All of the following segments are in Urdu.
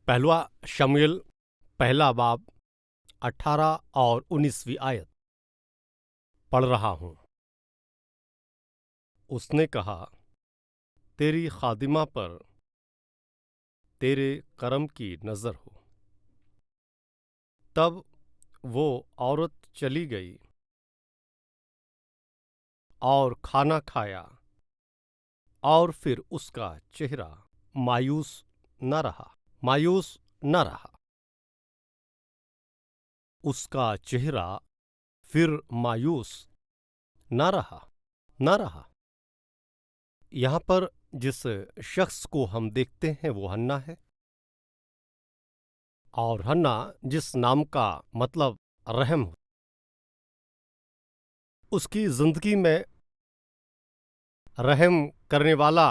پہلوا شموئیل پہلا باب 18 اور 19ویں آیت پڑھ رہا ہوں۔ اس نے کہا، تیری خادمہ پر تیرے کرم کی نظر ہو۔ تب وہ عورت چلی گئی اور کھانا کھایا، اور پھر اس کا چہرہ مایوس نہ رہا۔ اس کا چہرہ پھر مایوس نہ رہا۔ یہاں پر جس شخص کو ہم دیکھتے ہیں وہ حنا ہے، اور حنا جس نام کا مطلب رحم ہو، اس کی زندگی میں رحم کرنے والا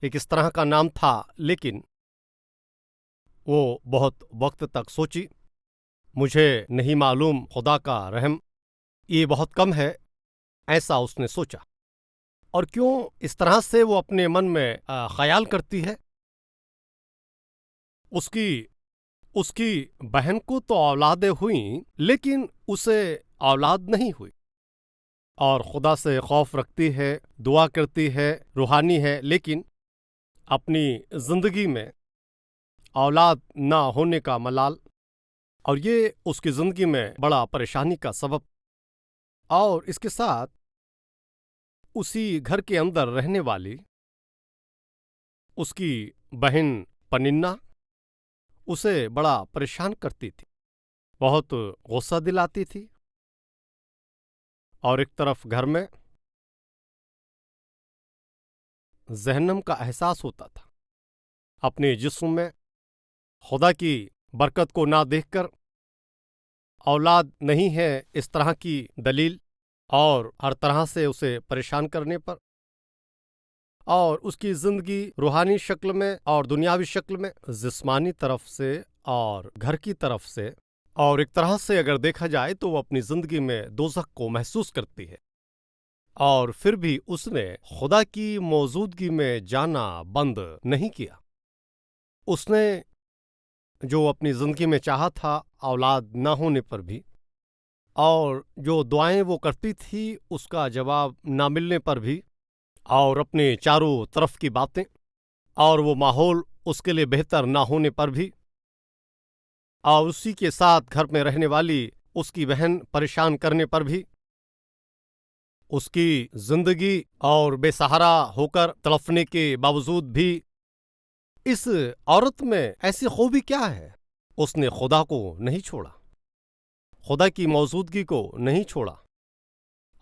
ایک اس طرح کا نام تھا، لیکن وہ بہت وقت تک سوچی، مجھے نہیں معلوم خدا کا رحم یہ بہت کم ہے، ایسا اس نے سوچا۔ اور کیوں اس طرح سے وہ اپنے من میں خیال کرتی ہے؟ اس کی بہن کو تو اولادیں ہوئیں، لیکن اسے اولاد نہیں ہوئی، اور خدا سے خوف رکھتی ہے، دعا کرتی ہے، روحانی ہے، لیکن اپنی زندگی میں اولاد نہ ہونے کا ملال، اور یہ اس کی زندگی میں بڑا پریشانی کا سبب۔ اور اس کے ساتھ اسی گھر کے اندر رہنے والی اس کی بہن پننا اسے بڑا پریشان کرتی تھی، بہت غصہ دلاتی تھی، اور ایک طرف گھر میں جہنم کا احساس ہوتا تھا۔ اپنے جسم میں خدا کی برکت کو نہ دیکھ کر، اولاد نہیں ہے اس طرح کی دلیل، اور ہر طرح سے اسے پریشان کرنے پر، اور اس کی زندگی روحانی شکل میں اور دنیاوی شکل میں، جسمانی طرف سے اور گھر کی طرف سے، اور ایک طرح سے اگر دیکھا جائے تو وہ اپنی زندگی میں دوزخ کو محسوس کرتی ہے۔ اور پھر بھی اس نے خدا کی موجودگی میں جانا بند نہیں کیا۔ اس نے جو اپنی زندگی میں چاہا تھا اولاد نہ ہونے پر بھی، اور جو دعائیں وہ کرتی تھی اس کا جواب نہ ملنے پر بھی، اور اپنے چاروں طرف کی باتیں اور وہ ماحول اس کے لیے بہتر نہ ہونے پر بھی، اور اسی کے ساتھ گھر میں رہنے والی اس کی بہن پریشان کرنے پر بھی، اس کی زندگی اور بے سہارا ہو کر تڑپنے کے باوجود بھی، اس عورت میں ایسی خوبی کیا ہے؟ اس نے خدا کو نہیں چھوڑا، خدا کی موجودگی کو نہیں چھوڑا،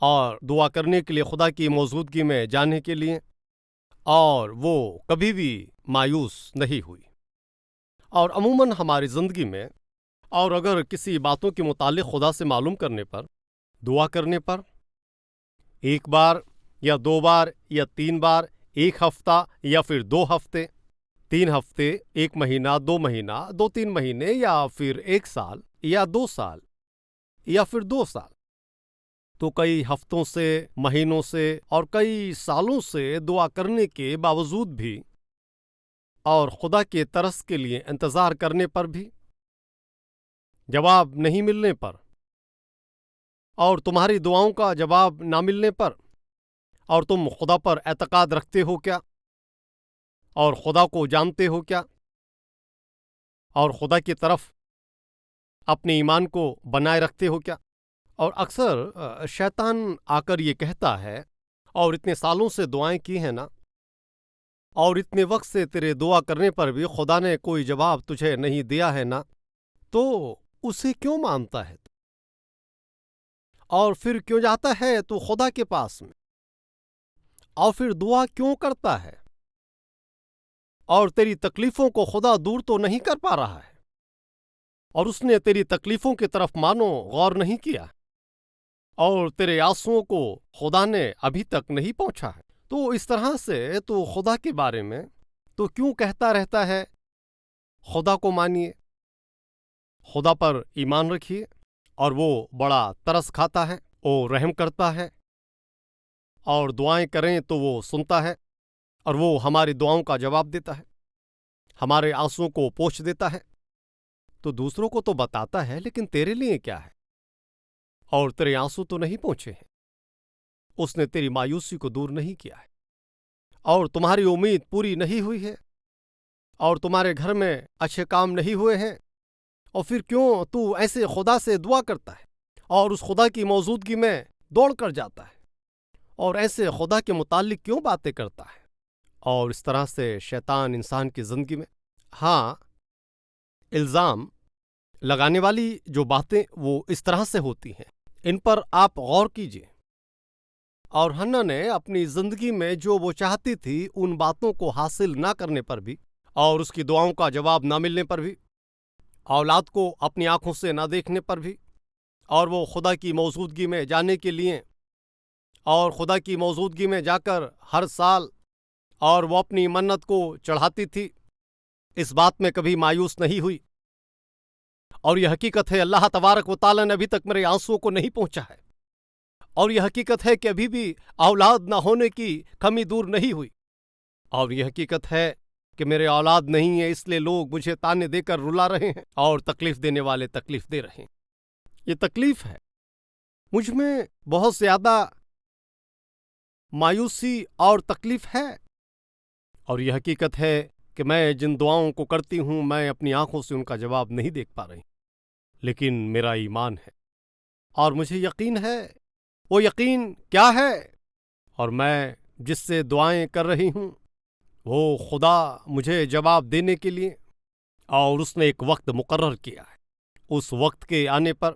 اور دعا کرنے کے لیے خدا کی موجودگی میں جانے کے لیے، اور وہ کبھی بھی مایوس نہیں ہوئی۔ اور عموماً ہماری زندگی میں، اور اگر کسی باتوں کے متعلق خدا سے معلوم کرنے پر، دعا کرنے پر، ایک بار یا دو بار یا تین بار، ایک ہفتہ یا پھر 2 ہفتے، 3 ہفتے، 1 مہینہ، 2 مہینہ، 2-3 مہینے، یا پھر 1 سال یا 2 سال یا پھر 2 سال، تو کئی ہفتوں سے، مہینوں سے اور کئی سالوں سے دعا کرنے کے باوجود بھی، اور خدا کے ترس کے لیے انتظار کرنے پر بھی، جواب نہیں ملنے پر، اور تمہاری دعاؤں کا جواب نہ ملنے پر، اور تم خدا پر اعتقاد رکھتے ہو کیا؟ اور خدا کو جانتے ہو کیا؟ اور خدا کی طرف اپنے ایمان کو بنائے رکھتے ہو کیا؟ اور اکثر شیطان آ کر یہ کہتا ہے، اور اتنے سالوں سے دعائیں کی ہیں نا، اور اتنے وقت سے تیرے دعا کرنے پر بھی خدا نے کوئی جواب تجھے نہیں دیا ہے نا، تو اسے کیوں مانتا ہے؟ اور پھر کیوں جاتا ہے تو خدا کے پاس میں، اور پھر دعا کیوں کرتا ہے؟ اور تیری تکلیفوں کو خدا دور تو نہیں کر پا رہا ہے، اور اس نے تیری تکلیفوں کی طرف مانو غور نہیں کیا، اور تیرے آنسوؤں کو خدا نے ابھی تک نہیں پہنچا ہے، تو اس طرح سے تو خدا کے بارے میں تو کیوں کہتا رہتا ہے خدا کو مانیے، خدا پر ایمان رکھیے، اور وہ بڑا ترس کھاتا ہے، وہ رحم کرتا ہے، اور دعائیں کریں تو وہ سنتا ہے، اور وہ ہماری دعاؤں کا جواب دیتا ہے، ہمارے آنسوؤں کو پوچھ دیتا ہے، تو دوسروں کو تو بتاتا ہے، لیکن تیرے لیے کیا ہے؟ اور تیرے آنسو تو نہیں پہنچے ہیں۔ اس نے تیری مایوسی کو دور نہیں کیا ہے، اور تمہاری امید پوری نہیں ہوئی ہے، اور تمہارے گھر میں اچھے کام نہیں ہوئے ہیں، اور پھر کیوں تو ایسے خدا سے دعا کرتا ہے اور اس خدا کی موجودگی میں دوڑ کر جاتا ہے، اور ایسے خدا کے متعلق کیوں باتیں کرتا ہے؟ اور اس طرح سے شیطان انسان کی زندگی میں الزام لگانے والی جو باتیں وہ اس طرح سے ہوتی ہیں، ان پر آپ غور کیجئے۔ اور حنا نے اپنی زندگی میں جو وہ چاہتی تھی ان باتوں کو حاصل نہ کرنے پر بھی، اور اس کی دعاؤں کا جواب نہ ملنے پر بھی، اولاد کو اپنی آنکھوں سے نہ دیکھنے پر بھی، اور وہ خدا کی موجودگی میں جانے کے لیے اور خدا کی موجودگی میں جا کر ہر سال اور وہ اپنی منت کو چڑھاتی تھی، اس بات میں کبھی مایوس نہیں ہوئی۔ اور یہ حقیقت ہے اللہ تبارک و تعالیٰ نے ابھی تک میرے آنسوؤں کو نہیں پہنچا ہے، اور یہ حقیقت ہے کہ ابھی بھی اولاد نہ ہونے کی کمی دور نہیں ہوئی، اور یہ حقیقت ہے کہ میرے اولاد نہیں ہے، اس لیے لوگ مجھے تانے دے کر رلا رہے ہیں، اور تکلیف دینے والے تکلیف دے رہے ہیں۔ یہ تکلیف ہے، مجھ میں بہت زیادہ مایوسی اور تکلیف ہے، اور یہ حقیقت ہے کہ میں جن دعاؤں کو کرتی ہوں میں اپنی آنکھوں سے ان کا جواب نہیں دیکھ پا رہی، لیکن میرا ایمان ہے اور مجھے یقین ہے۔ وہ یقین کیا ہے؟ اور میں جس سے دعائیں کر رہی ہوں وہ خدا مجھے جواب دینے کے لیے، اور اس نے ایک وقت مقرر کیا ہے، اس وقت کے آنے پر،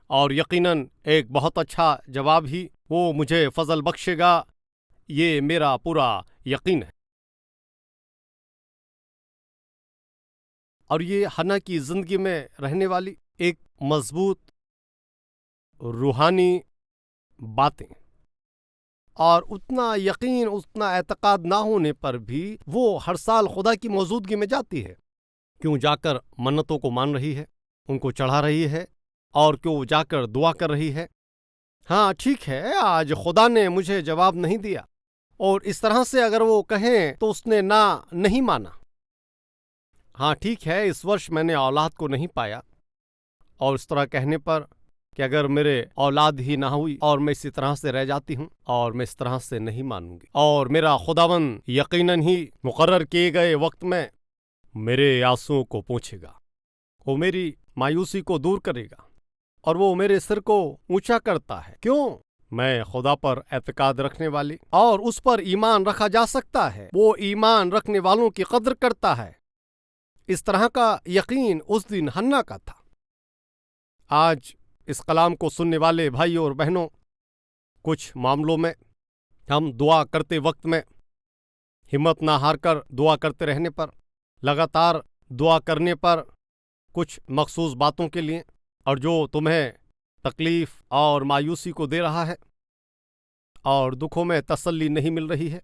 اور یقیناً ایک بہت اچھا جواب ہی وہ مجھے فضل بخشے گا، یہ میرا پورا یقین ہے۔ اور یہ حنا کی زندگی میں رہنے والی ایک مضبوط روحانی باتیں، اور اتنا یقین، اتنا اعتقاد نہ ہونے پر بھی وہ ہر سال خدا کی موجودگی میں جاتی ہے، کیوں جا کر منتوں کو مان رہی ہے، ان کو چڑھا رہی ہے، اور کیوں جا کر دعا کر رہی ہے۔ ہاں ٹھیک ہے، آج خدا نے مجھے جواب نہیں دیا، اور اس طرح سے اگر وہ کہیں تو اس نے نہیں مانا۔ ہاں ٹھیک ہے، اس ورش میں نے اولاد کو نہیں پایا، اور اس طرح کہنے پر کہ اگر میرے اولاد ہی نہ ہوئی اور میں اسی طرح سے رہ جاتی ہوں، اور میں اس طرح سے نہیں مانوں گی، اور میرا خداوند یقیناً ہی مقرر کیے گئے وقت میں میرے آنسوؤں کو پوچھے گا، وہ میری مایوسی کو دور کرے گا، اور وہ میرے سر کو اونچا کرتا ہے۔ کیوں؟ میں خدا پر اعتقاد رکھنے والی، اور اس پر ایمان رکھا جا سکتا ہے، وہ ایمان رکھنے والوں کی قدر کرتا ہے۔ اس طرح کا یقین اس دن حنا کا تھا۔ آج اس کلام کو سننے والے بھائیوں اور بہنوں، کچھ معاملوں میں ہم دعا کرتے وقت میں ہمت نہ ہار کر دعا کرتے رہنے پر، لگاتار دعا کرنے پر کچھ مخصوص باتوں کے لیے، اور جو تمہیں تکلیف اور مایوسی کو دے رہا ہے، اور دکھوں میں تسلی نہیں مل رہی ہے،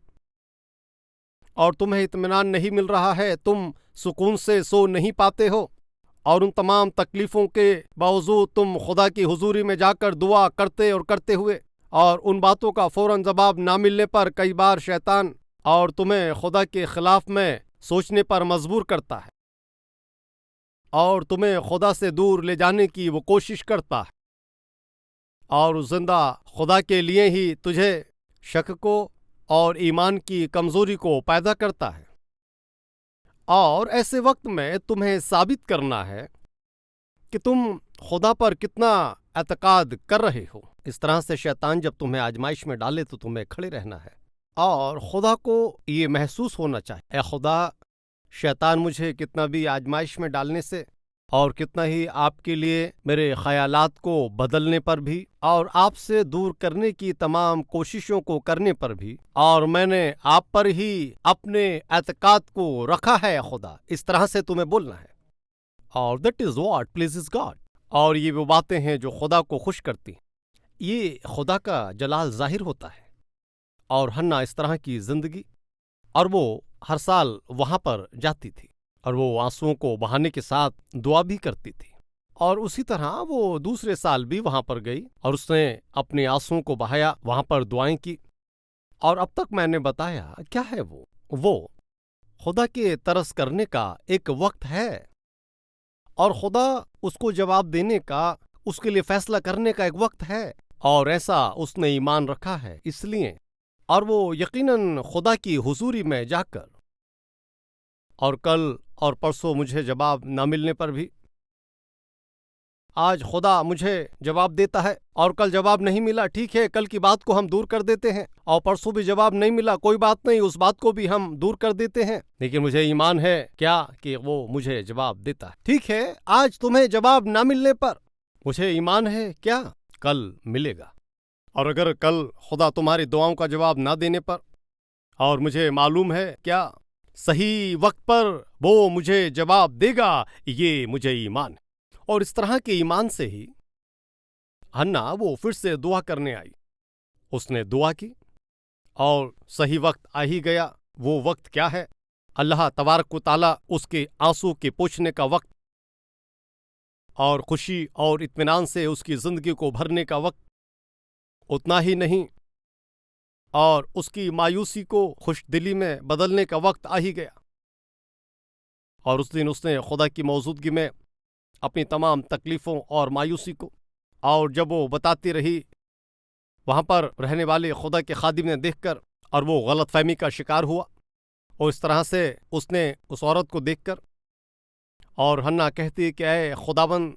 اور تمہیں اطمینان نہیں مل رہا ہے، تم سکون سے سو نہیں پاتے ہو، اور ان تمام تکلیفوں کے باوجود تم خدا کی حضوری میں جا کر دعا کرتے اور کرتے ہوئے، اور ان باتوں کا فوراً جواب نہ ملنے پر کئی بار شیطان اور تمہیں خدا کے خلاف میں سوچنے پر مجبور کرتا ہے، اور تمہیں خدا سے دور لے جانے کی وہ کوشش کرتا ہے، اور زندہ خدا کے لیے ہی تجھے شک کو اور ایمان کی کمزوری کو پیدا کرتا ہے، اور ایسے وقت میں تمہیں ثابت کرنا ہے کہ تم خدا پر کتنا اعتقاد کر رہے ہو۔ اس طرح سے شیطان جب تمہیں آزمائش میں ڈالے تو تمہیں کھڑے رہنا ہے، اور خدا کو یہ محسوس ہونا چاہیے، اے خدا، شیطان مجھے کتنا بھی آزمائش میں ڈالنے سے اور کتنا ہی آپ کے لیے میرے خیالات کو بدلنے پر بھی اور آپ سے دور کرنے کی تمام کوششوں کو کرنے پر بھی، اور میں نے آپ پر ہی اپنے اعتقاد کو رکھا ہے خدا، اس طرح سے تمہیں بولنا ہے، اور that is what pleases God، اور یہ وہ باتیں ہیں جو خدا کو خوش کرتی ہیں، یہ خدا کا جلال ظاہر ہوتا ہے۔ اور حنا اس طرح کی زندگی، اور وہ ہر سال وہاں پر جاتی تھی، اور وہ آنسوؤں کو بہانے کے ساتھ دعا بھی کرتی تھی، اور اسی طرح وہ دوسرے سال بھی وہاں پر گئی اور اس نے اپنے آنسوؤں کو بہایا، وہاں پر دعائیں کی، اور اب تک میں نے بتایا کیا ہے وہ خدا کے ترس کرنے کا ایک وقت ہے، اور خدا اس کو جواب دینے کا، اس کے لیے فیصلہ کرنے کا ایک وقت ہے، اور ایسا اس نے ایمان رکھا ہے اس لیے، اور وہ یقیناً خدا کی حضوری میں جا کر، اور کل اور پرسوں مجھے جواب نہ ملنے پر بھی، آج خدا مجھے جواب دیتا ہے اور کل جواب نہیں ملا، ٹھیک ہے، کل کی بات کو ہم دور کر دیتے ہیں، اور پرسوں بھی جواب نہیں ملا، کوئی بات نہیں، اس بات کو بھی ہم دور کر دیتے ہیں، لیکن مجھے ایمان ہے کیا کہ وہ مجھے جواب دیتا ہے۔ ٹھیک ہے، آج تمہیں جواب نہ ملنے پر مجھے ایمان ہے کیا کل ملے گا، اور اگر کل خدا تمہاری دعاؤں کا جواب نہ دینے پر، اور مجھے معلوم ہے کیا صحیح وقت پر وہ مجھے جواب دے گا، یہ مجھے ایمان ہے۔ اور اس طرح کے ایمان سے ہی ہنا وہ پھر سے دعا کرنے آئی، اس نے دعا کی اور صحیح وقت آ ہی گیا۔ وہ وقت کیا ہے؟ اللہ تبارک و تعالیٰ اس کے آنسو کے پوچھنے کا وقت، اور خوشی اور اطمینان سے اس کی زندگی کو بھرنے کا وقت، اتنا ہی نہیں، اور اس کی مایوسی کو خوش دلی میں بدلنے کا وقت آ ہی گیا۔ اور اس دن اس نے خدا کی موجودگی میں اپنی تمام تکلیفوں اور مایوسی کو، اور جب وہ بتاتی رہی، وہاں پر رہنے والے خدا کے خادم نے دیکھ کر، اور وہ غلط فہمی کا شکار ہوا، اور اس طرح سے اس نے اس عورت کو دیکھ کر، اور ہنا کہتی کہ اے خداوند،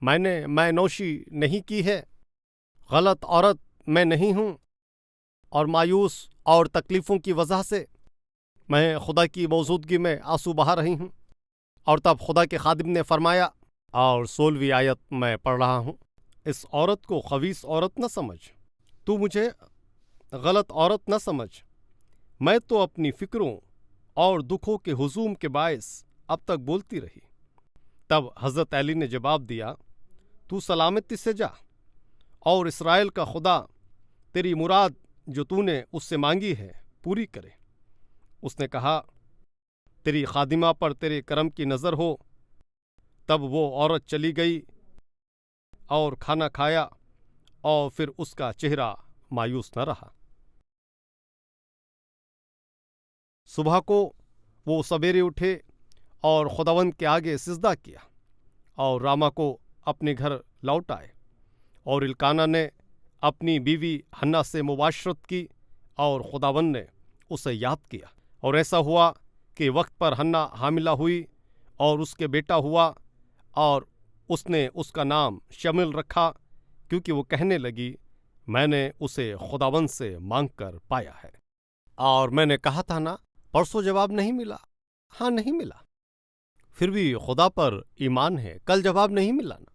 میں نوشی نہیں کی ہے، غلط عورت میں نہیں ہوں، اور مایوس اور تکلیفوں کی وجہ سے میں خدا کی موجودگی میں آنسو بہا رہی ہوں۔ اور تب خدا کے خادم نے فرمایا، اور 16ویں آیت میں پڑھ رہا ہوں، اس عورت کو خبیث عورت نہ سمجھ، تو مجھے غلط عورت نہ سمجھ، میں تو اپنی فکروں اور دکھوں کے ہجوم کے باعث اب تک بولتی رہی۔ تب حضرت علی نے جواب دیا، تو سلامتی سے جا، اور اسرائیل کا خدا تیری مراد جو تو نے اس سے مانگی ہے پوری کرے۔ اس نے کہا، تیری خادمہ پر تیرے کرم کی نظر ہو۔ تب وہ عورت چلی گئی اور کھانا کھایا، اور پھر اس کا چہرہ مایوس نہ رہا۔ صبح کو وہ سویرے اٹھے اور خداوند کے آگے سجدہ کیا، اور راما کو اپنے گھر لوٹ آئے، اور الکانا نے اپنی بیوی ہنا سے مباشرت کی، اور خداوند نے اسے یاد کیا۔ اور ایسا ہوا کہ وقت پر ہنا حاملہ ہوئی اور اس کے بیٹا ہوا، اور اس نے اس کا نام شمل رکھا، کیونکہ وہ کہنے لگی، میں نے اسے خداوند سے مانگ کر پایا ہے۔ اور میں نے کہا تھا نا، پرسوں جواب نہیں ملا، ہاں نہیں ملا، پھر بھی خدا پر ایمان ہے، کل جواب نہیں ملا نا،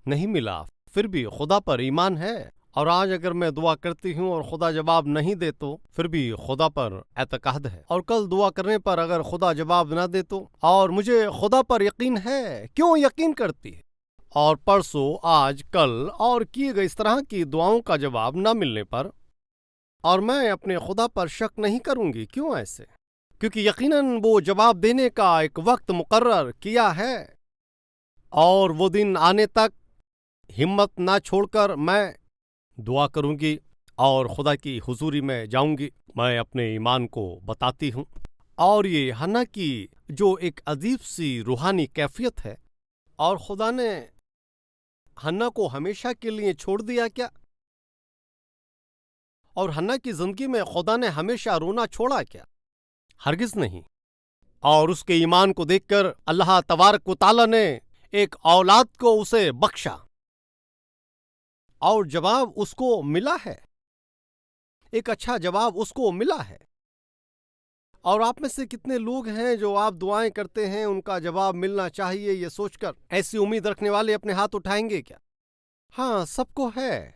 نہیں ملا، پھر بھی خدا پر ایمان ہے۔ اور آج اگر میں دعا کرتی ہوں اور خدا جواب نہیں دے تو پھر بھی خدا پر اعتقاد ہے، اور کل دعا کرنے پر اگر خدا جواب نہ دے تو، اور مجھے خدا پر یقین ہے، کیوں یقین کرتی ہے؟ اور پرسوں، آج، کل اور کیے گئے اس طرح کی دعاؤں کا جواب نہ ملنے پر، اور میں اپنے خدا پر شک نہیں کروں گی، کیوں ایسے؟ کیونکہ یقیناً وہ جواب دینے کا ایک وقت مقرر کیا ہے، اور وہ دن آنے تک ہمت نہ چھوڑ کر میں دعا کروں گی اور خدا کی حضوری میں جاؤں گی۔ میں اپنے ایمان کو بتاتی ہوں، اور یہ ہنا کی جو ایک عجیب سی روحانی کیفیت ہے، اور خدا نے ہنا کو ہمیشہ کے لیے چھوڑ دیا کیا؟ اور ہنا کی زندگی میں خدا نے ہمیشہ رونا چھوڑا کیا؟ ہرگز نہیں۔ اور اس کے ایمان کو دیکھ کر اللہ تبارک و تعالیٰ نے ایک اولاد کو اسے بخشا، اور جواب اس کو ملا ہے، ایک اچھا جواب اس کو ملا ہے۔ اور آپ میں سے کتنے لوگ ہیں جو آپ دعائیں کرتے ہیں ان کا جواب ملنا چاہیے یہ سوچ کر ایسی امید رکھنے والے اپنے ہاتھ اٹھائیں گے کیا؟ ہاں، سب کو ہے۔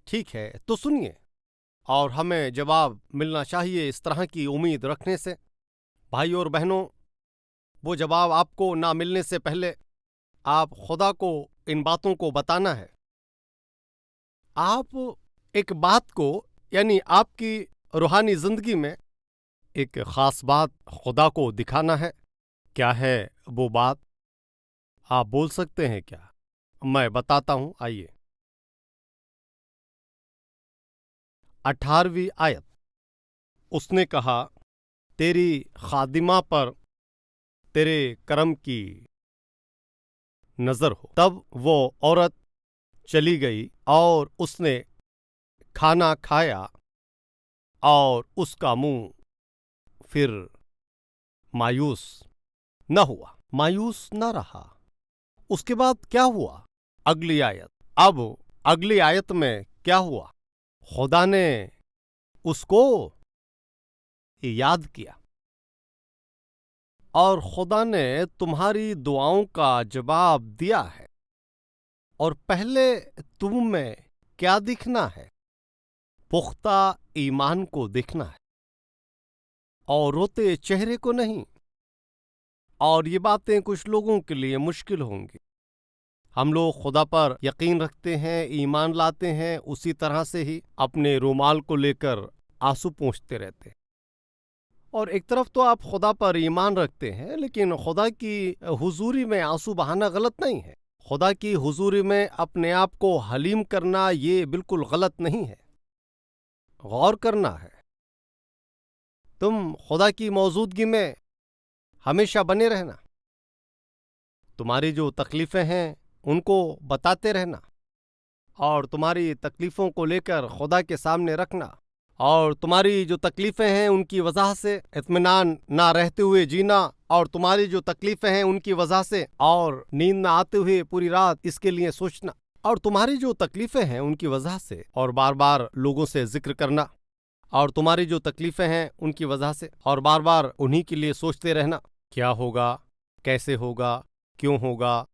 ٹھیک ہے، تو سنیے، اور ہمیں جواب ملنا چاہیے اس طرح کی امید رکھنے سے۔ بھائی اور بہنوں، وہ جواب آپ کو نہ ملنے سے پہلے آپ خدا کو ان باتوں کو بتانا ہے۔ آپ ایک بات کو، یعنی آپ کی روحانی زندگی میں ایک خاص بات خدا کو دکھانا ہے۔ کیا ہے وہ بات؟ آپ بول سکتے ہیں کیا؟ میں بتاتا ہوں، آئیے۔ 18ویں آیت، اس نے کہا، تیری خادمہ پر تیرے کرم کی نظر ہو۔ تب وہ عورت چلی گئی اور اس نے کھانا کھایا اور اس کا منہ پھر مایوس نہ ہوا، مایوس نہ رہا۔ اس کے بعد کیا ہوا؟ اگلی آیت۔ اب اگلی آیت میں کیا ہوا؟ خدا نے اس کو یاد کیا اور خدا نے تمہاری دعاؤں کا جواب دیا ہے۔ اور پہلے تم میں کیا دیکھنا ہے؟ پختہ ایمان کو دیکھنا ہے اور روتے چہرے کو نہیں۔ اور یہ باتیں کچھ لوگوں کے لیے مشکل ہوں گی۔ ہم لوگ خدا پر یقین رکھتے ہیں، ایمان لاتے ہیں، اسی طرح سے ہی اپنے رومال کو لے کر آنسو پونچھتے رہتے ہیں۔ اور ایک طرف تو آپ خدا پر ایمان رکھتے ہیں، لیکن خدا کی حضوری میں آنسو بہانا غلط نہیں ہے۔ خدا کی حضوری میں اپنے آپ کو حلیم کرنا یہ بالکل غلط نہیں ہے۔ غور کرنا ہے۔ تم خدا کی موجودگی میں ہمیشہ بنے رہنا، تمہاری جو تکلیفیں ہیں ان کو بتاتے رہنا اور تمہاری تکلیفوں کو لے کر خدا کے سامنے رکھنا، اور تمہاری جو تکلیفیں ہیں ان کی وجہ سے اطمینان نہ رہتے ہوئے جینا، اور تمہاری جو تکلیفیں ہیں ان کی وجہ سے اور نیند نہ آتے ہوئے پوری رات اس کے لیے سوچنا، اور تمہاری جو تکلیفیں ہیں ان کی وجہ سے اور بار بار لوگوں سے ذکر کرنا، اور تمہاری جو تکلیفیں ہیں ان کی وجہ سے اور بار بار انہی کے لیے سوچتے رہنا، کیا ہوگا، کیسے ہوگا، کیوں ہوگا،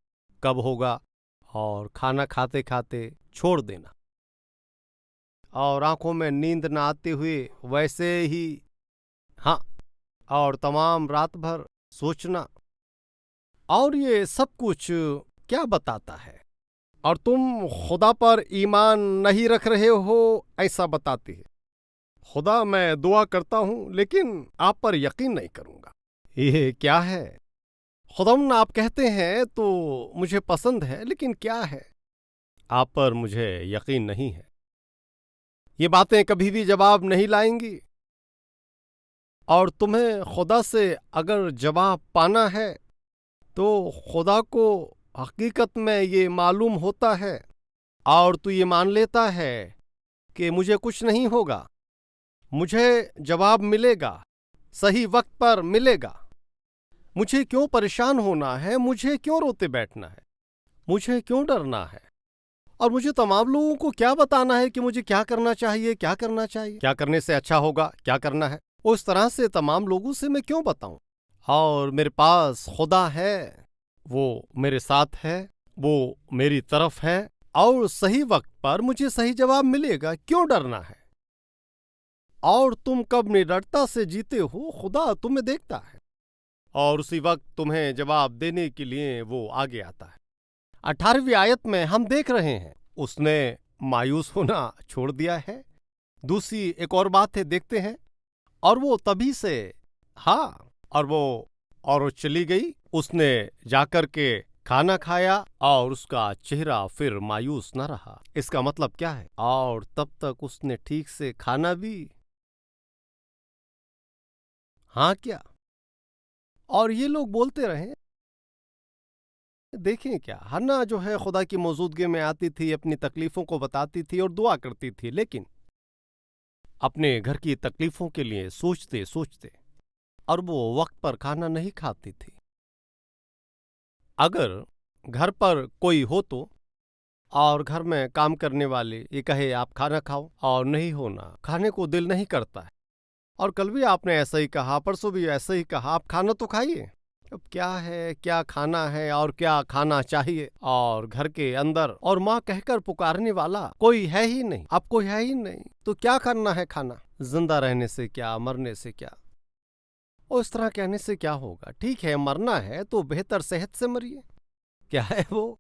کب ہوگا، اور کھانا کھاتے کھاتے چھوڑ دینا، اور آنکھوں میں نیند نہ آتے ہوئے ویسے ہی اور تمام رات بھر سوچنا، اور یہ سب کچھ کیا بتاتا ہے؟ اور تم خدا پر ایمان نہیں رکھ رہے ہو ایسا بتاتی ہے۔ خدا میں دعا کرتا ہوں لیکن آپ پر یقین نہیں کروں گا، یہ کیا ہے؟ خداوند آپ کہتے ہیں تو مجھے پسند ہے، لیکن کیا ہے؟ آپ پر مجھے یقین نہیں ہے۔ یہ باتیں کبھی بھی جواب نہیں لائیں گی، اور تمہیں خدا سے اگر جواب پانا ہے تو خدا کو حقیقت میں یہ معلوم ہوتا ہے، اور تو یہ مان لیتا ہے کہ مجھے کچھ نہیں ہوگا، مجھے جواب ملے گا، صحیح وقت پر ملے گا۔ مجھے کیوں پریشان ہونا ہے؟ مجھے کیوں روتے بیٹھنا ہے؟ مجھے کیوں ڈرنا ہے؟ اور مجھے تمام لوگوں کو کیا بتانا ہے کہ مجھے کیا کرنا چاہیے، کیا کرنا چاہیے، کیا کرنے سے اچھا ہوگا، کیا کرنا ہے؟ اس طرح سے تمام لوگوں سے میں کیوں بتاؤں؟ اور میرے پاس خدا ہے، وہ میرے ساتھ ہے، وہ میری طرف ہے، اور صحیح وقت پر مجھے صحیح جواب ملے گا، کیوں ڈرنا ہے؟ اور تم کب نڈرتا سے جیتے ہو، خدا تمہیں دیکھتا ہے، اور اسی وقت تمہیں جواب دینے کے لیے وہ آگے آتا ہے۔ 18ویں آیت میں ہم دیکھ رہے ہیں اس نے مایوس ہونا چھوڑ دیا ہے۔ دوسری ایک اور بات ہے، دیکھتے ہیں، اور وہ تبھی سے اور وہ عورت چلی گئی، اس نے جا کر کے کھانا کھایا اور اس کا چہرہ پھر مایوس نہ رہا۔ اس کا مطلب کیا ہے؟ اور تب تک اس نے ٹھیک سے کھانا بھی کیا، اور یہ لوگ بولتے رہے۔ دیکھیں کیا ہنا جو ہے خدا کی موجودگی میں آتی تھی، اپنی تکلیفوں کو بتاتی تھی اور دعا کرتی تھی، لیکن اپنے گھر کی تکلیفوں کے لیے سوچتے سوچتے اور وہ وقت پر کھانا نہیں کھاتی تھی۔ اگر گھر پر کوئی ہو تو اور گھر میں کام کرنے والے یہ کہے آپ کھانا کھاؤ اور نہیں ہونا، کھانے کو دل نہیں کرتا ہے، اور کل بھی آپ نے ایسا ہی کہا، پرسوں بھی ایسا ہی کہا، آپ کھانا تو کھائیے۔ اب کیا ہے، کیا کھانا ہے اور کیا کھانا چاہیے، اور گھر کے اندر اور ماں کہہ کر پکارنے والا کوئی ہے ہی نہیں، اب کوئی ہے ہی نہیں، تو کیا کرنا ہے کھانا؟ زندہ رہنے سے کیا، مرنے سے کیا؟ اور اس طرح کہنے سے کیا ہوگا؟ ٹھیک ہے، مرنا ہے تو بہتر صحت سے مریے، کیا ہے وہ؟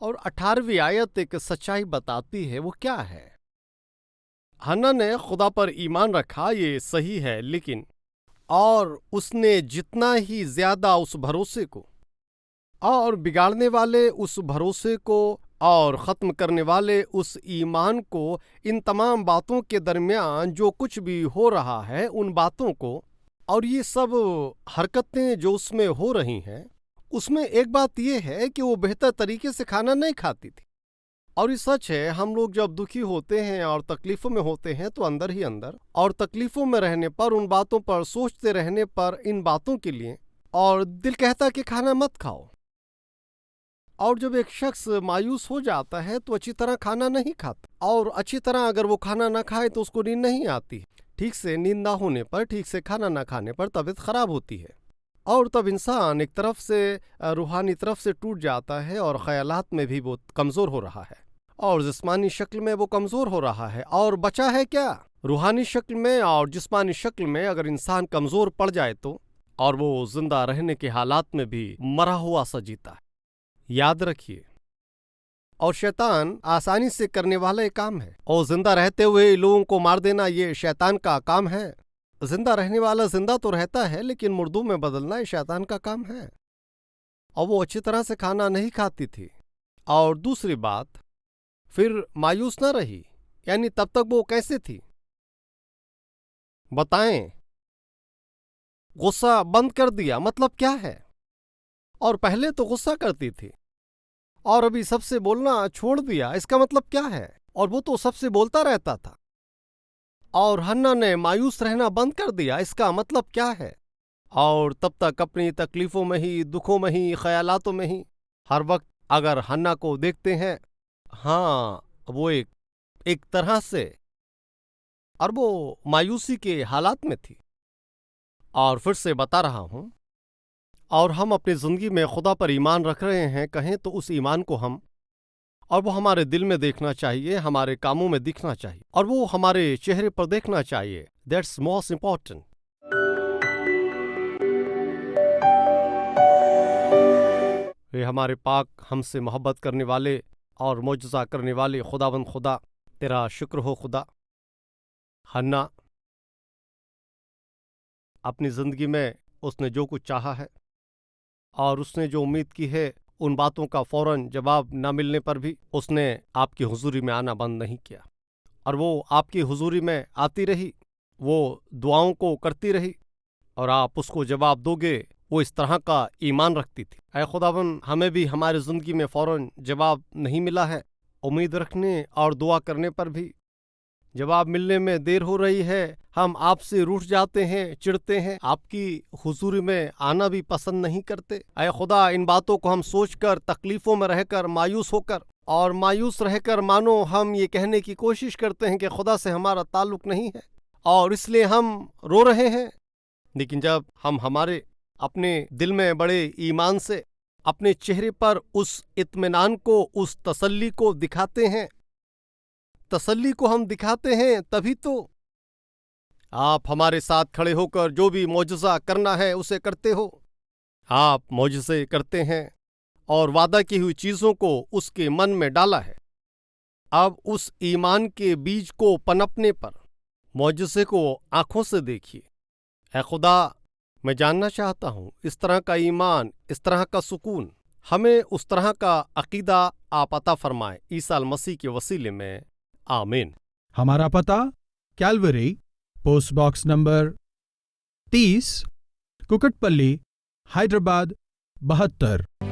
اور 18ویں آیت ایک سچائی بتاتی ہے، وہ کیا ہے؟ ہنا نے خدا پر ایمان رکھا، یہ صحیح ہے، لیکن اور اس نے جتنا ہی زیادہ اس بھروسے کو اور بگاڑنے والے اس بھروسے کو اور ختم کرنے والے اس ایمان کو، ان تمام باتوں کے درمیان جو کچھ بھی ہو رہا ہے، ان باتوں کو اور یہ سب حرکتیں جو اس میں ہو رہی ہیں، اس میں ایک بات یہ ہے کہ وہ بہتر طریقے سے کھانا نہیں کھاتی تھی۔ اور یہ سچ ہے، ہم لوگ جب دکھی ہوتے ہیں اور تکلیفوں میں ہوتے ہیں تو اندر ہی اندر اور تکلیفوں میں رہنے پر، ان باتوں پر سوچتے رہنے پر، ان باتوں کے لیے، اور دل کہتا کہ کھانا مت کھاؤ۔ اور جب ایک شخص مایوس ہو جاتا ہے تو اچھی طرح کھانا نہیں کھاتا، اور اچھی طرح اگر وہ کھانا نہ کھائے تو اس کو نیند نہیں آتی۔ ٹھیک سے نیند نہ ہونے پر، ٹھیک سے کھانا نہ کھانے پر طبیعت خراب ہوتی ہے، اور تب انسان ایک طرف سے روحانی طرف سے ٹوٹ جاتا ہے، اور خیالات میں بھی وہ کمزور ہو رہا ہے، اور جسمانی شکل میں وہ کمزور ہو رہا ہے۔ اور بچا ہے کیا؟ روحانی شکل میں اور جسمانی شکل میں اگر انسان کمزور پڑ جائے تو، اور وہ زندہ رہنے کے حالات میں بھی مرا ہوا سا جیتا ہے۔ یاد رکھیے، اور شیطان آسانی سے کرنے والا ایک کام ہے، اور زندہ رہتے ہوئے لوگوں کو مار دینا یہ شیطان کا کام ہے۔ زندہ رہنے والا زندہ تو رہتا ہے، لیکن مردوں میں بدلنا یہ شیطان کا کام ہے۔ اور وہ اچھی طرح سے کھانا نہیں کھاتی تھی۔ اور دوسری بات، پھر مایوس نہ رہی، یعنی تب تک وہ کیسے تھی بتائیں؟ غصہ بند کر دیا مطلب کیا ہے؟ اور پہلے تو غصہ کرتی تھی، اور ابھی سب سے بولنا چھوڑ دیا، اس کا مطلب کیا ہے؟ اور وہ تو سب سے بولتا رہتا تھا۔ اور حنا نے مایوس رہنا بند کر دیا، اس کا مطلب کیا ہے؟ اور تب تک اپنی تکلیفوں میں ہی، دکھوں میں ہی، خیالاتوں میں ہی ہر وقت اگر حنا کو دیکھتے ہیں، ہاں وہ ایک طرح سے، اور وہ مایوسی کے حالات میں تھی۔ اور پھر سے بتا رہا ہوں، اور ہم اپنی زندگی میں خدا پر ایمان رکھ رہے ہیں، کہیں تو اس ایمان کو ہم، اور وہ ہمارے دل میں دیکھنا چاہیے، ہمارے کاموں میں دکھنا چاہیے، اور وہ ہمارے چہرے پر دیکھنا چاہیے۔ That's most important. یہ ہمارے پاک، ہم سے محبت کرنے والے اور معجزہ کرنے والے خداوند خدا، تیرا شکر ہو خدا۔ حنا اپنی زندگی میں اس نے جو کچھ چاہا ہے، اور اس نے جو امید کی ہے، ان باتوں کا فوراً جواب نہ ملنے پر بھی اس نے آپ کی حضوری میں آنا بند نہیں کیا، اور وہ آپ کی حضوری میں آتی رہی، وہ دعاؤں کو کرتی رہی، اور آپ اس کو جواب دو گے، وہ اس طرح کا ایمان رکھتی تھی۔ اے خداوند، ہمیں بھی ہماری زندگی میں فوراً جواب نہیں ملا ہے، امید رکھنے اور دعا کرنے پر بھی جواب ملنے میں دیر ہو رہی ہے، ہم آپ سے روٹھ جاتے ہیں، چڑھتے ہیں، آپ کی حضوری میں آنا بھی پسند نہیں کرتے۔ اے خدا، ان باتوں کو ہم سوچ کر، تکلیفوں میں رہ کر، مایوس ہو کر، اور مایوس رہ کر مانو ہم یہ کہنے کی کوشش کرتے ہیں کہ خدا سے ہمارا تعلق نہیں ہے، اور اس لیے ہم رو رہے ہیں۔ لیکن جب ہم ہمارے اپنے دل میں بڑے ایمان سے اپنے چہرے پر اس اطمینان کو، اس تسلی کو دکھاتے ہیں، تسلی کو ہم دکھاتے ہیں، تبھی تو آپ ہمارے ساتھ کھڑے ہو کر جو بھی معجزہ کرنا ہے اسے کرتے ہو۔ آپ معجزے کرتے ہیں، اور وعدہ کی ہوئی چیزوں کو اس کے من میں ڈالا ہے۔ اب اس ایمان کے بیج کو پنپنے پر معجزے کو آنکھوں سے دیکھیے۔ اے خدا، میں جاننا چاہتا ہوں، اس طرح کا ایمان، اس طرح کا سکون، ہمیں اس طرح کا عقیدہ آپ عطا فرمائیں، عیسیٰ المسیح کے وسیلے میں، آمین۔ ہمارا پتہ: کیلوری، پوسٹ باکس نمبر 30، کوکٹ پلی، حیدرآباد 72۔